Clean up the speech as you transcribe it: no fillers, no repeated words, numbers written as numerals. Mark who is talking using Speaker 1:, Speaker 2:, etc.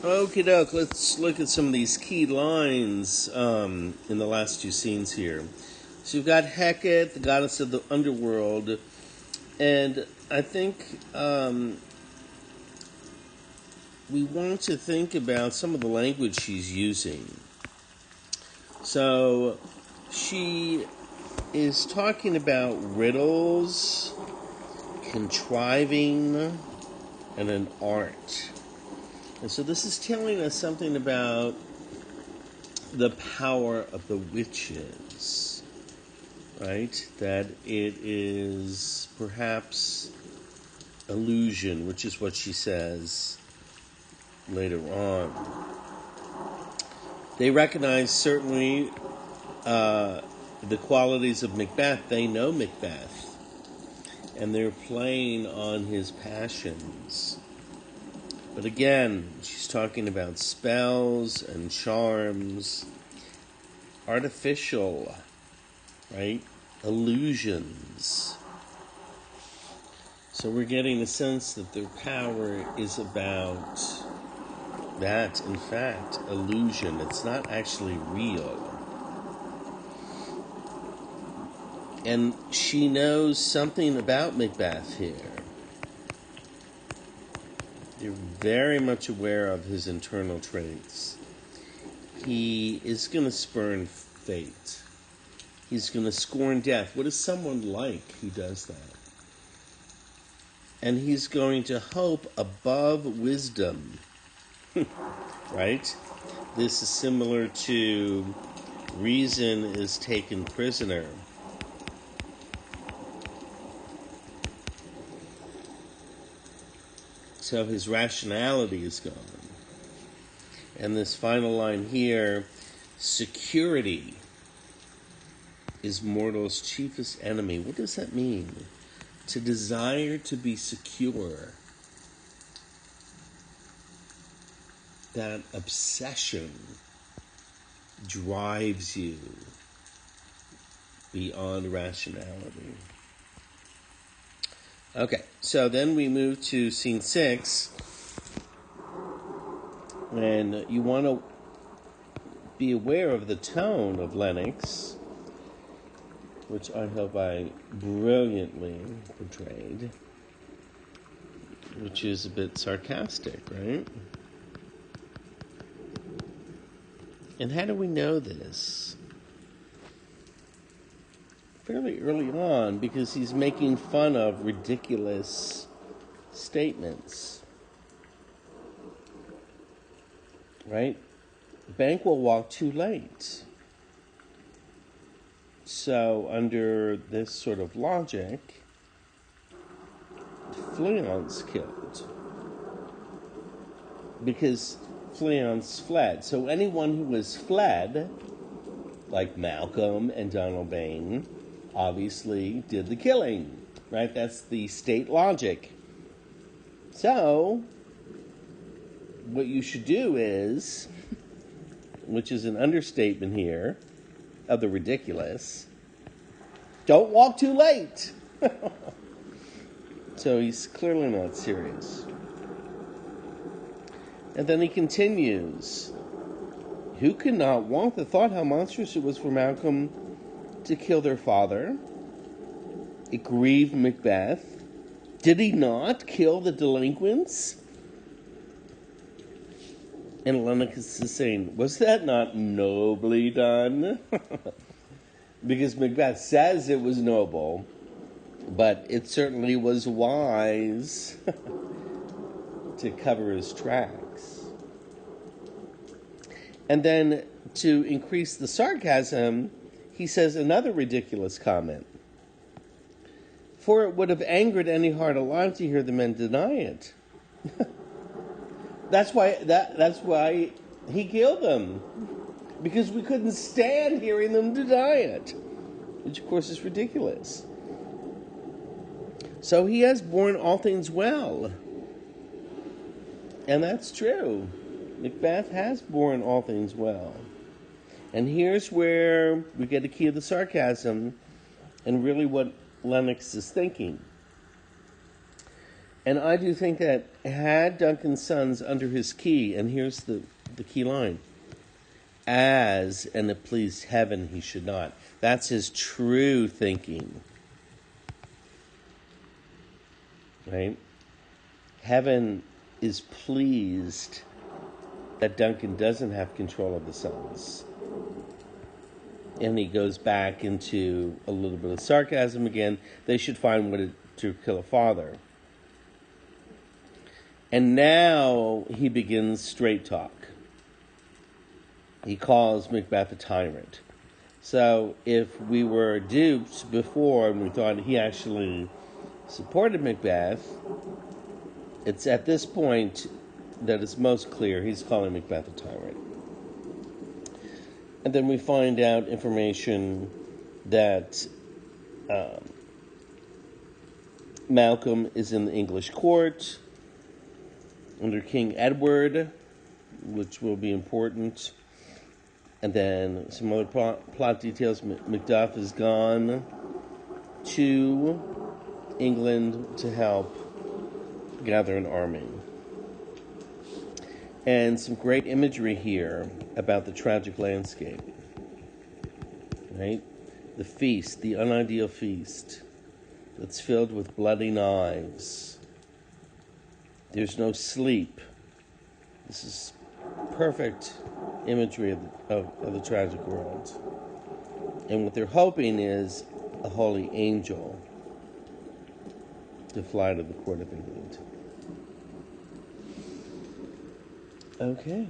Speaker 1: Okie doke, let's look at some of these key lines in the last two scenes here. So you've got Hecate, the goddess of the underworld, and I think we want to think about some of the language she's using. So she is talking about riddles, contriving, and an art. And so this is telling us something about the power of the witches, right? That it is perhaps illusion, which is what she says later on. They recognize certainly the qualities of Macbeth. They know Macbeth, and they're playing on his passions. But again, she's talking about spells and charms, artificial, right? Illusions. So we're getting a sense that their power is about that, in fact, illusion. It's not actually real. And she knows something about Macbeth here. You're very much aware of his internal traits. He is going to spurn fate. He's going to scorn death. What is someone like who does that? And he's going to hope above wisdom. Right? This is similar to reason is taken prisoner. So his rationality is gone. And this final line here, security is mortal's chiefest enemy. What does that mean? To desire to be secure. That obsession drives you beyond rationality. Okay, so then we move to scene 6, and you want to be aware of the tone of Lennox, which I hope I brilliantly portrayed, which is a bit sarcastic, right? And how do we know this? Fairly early on, because he's making fun of ridiculous statements. Right? Banquo walked too late. So, under this sort of logic, Fleance killed. Because Fleance fled. So anyone who was fled, like Malcolm and Donalbain, obviously did the killing, right? That's the state logic. So, what you should do is, which is an understatement here of the ridiculous, don't walk too late. So he's clearly not serious. And then he continues, who could not want the thought how monstrous it was for Malcolm to kill their father? It grieved Macbeth. Did he not kill the delinquents? And Lennox is saying, was that not nobly done? Because Macbeth says it was noble, but it certainly was wise to cover his tracks. And then, to increase the sarcasm, he says another ridiculous comment. For it would have angered any heart alive to hear the men deny it. That's why he killed them. Because we couldn't stand hearing them deny it. Which, of course, is ridiculous. So he has borne all things well. And that's true. Macbeth has borne all things well. And here's where we get the key of the sarcasm and really what Lennox is thinking. And I do think that had Duncan's sons under his key, and here's the key line, as and it pleased heaven he should not. That's his true thinking. Right? Heaven is pleased that Duncan doesn't have control of the sons. And he goes back into a little bit of sarcasm again. They should find what to kill a father. And now he begins straight talk. He calls Macbeth a tyrant. So if we were duped before and we thought he actually supported Macbeth, it's at this point that it's most clear he's calling Macbeth a tyrant. And then we find out information that Malcolm is in the English court under King Edward, which will be important. And then some other plot details. Macduff is gone to England to help gather an army. And some great imagery here about the tragic landscape. Right? The feast, the unideal feast that's filled with bloody knives. There's no sleep. This is perfect imagery of the tragic world. And what they're hoping is a holy angel to fly to the court of England. Okay.